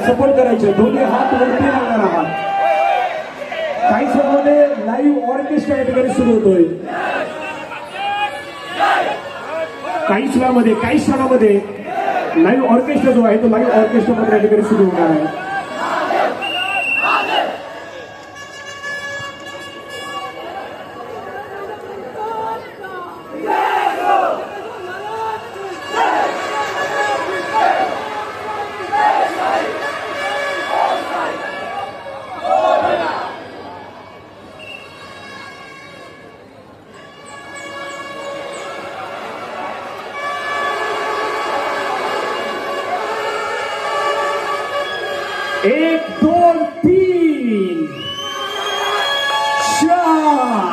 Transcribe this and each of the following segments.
Support करायचे, दोन्ही हात वरती लागणार आहात. काही क्षणामध्ये लाईव्ह ऑर्केस्ट्रा या ठिकाणी सुरू होतोय. काही क्षणामध्ये लाईव्ह ऑर्केस्ट्रा जो आहे तो लाईव्ह ऑर्केस्ट्रा मध्ये या ठिकाणी सुरू होणार आहे. एक, दोन, तीन, चार,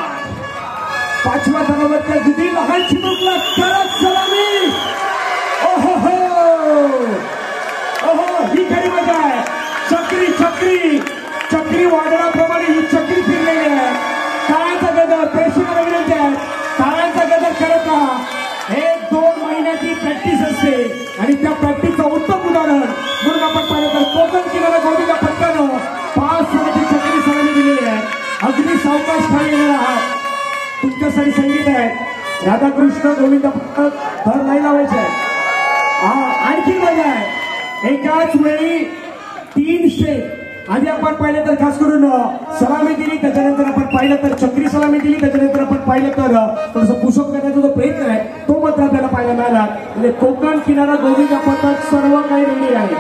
पाचवा धावावरच्या जुदी लहान चिमुकला करत सलामी. ओहो ओहो, ही खरी मजा आहे. चक्री चक्री चक्री वादळाप्रमाणे ही चक्री फिरलेली आहे. टाळ्यांचा गजर, प्रेक्षकांना विनंती आहे, टाळ्यांचा गजर करत राहा. 1-2 महिन्याची प्रॅक्टिस असते आणि त्या प्रॅक्टिसचं उत्तम उदाहरण म्हणून आपण पाहिलं तर कोकण किनारा गोविंदा पथकानं 5 सालाची चक्री सलामी दिलेली आहे. अगदी सावकाश खाली येणार आहात. तुमच्यासाठी संगीत आहे. राधाकृष्ण गोविंदा पथक धर नाही लावायचं आहे. आणखी मजा आहे. एकाच वेळी 3 स्टेप. आधी आपण पाहिलं तर खास करून सलामी दिली, त्याच्यानंतर आपण पाहिलं तर चक्री सलामी दिली, त्याच्यानंतर आपण पाहिलं तर थोडंसं पुशअप करण्याचा जो प्रयत्न आहे तो मात्र आपल्याला पाहायला मिळाला. म्हणजे कोकण किनारा गोविंदा पथक सर्व काही रेडी आहे.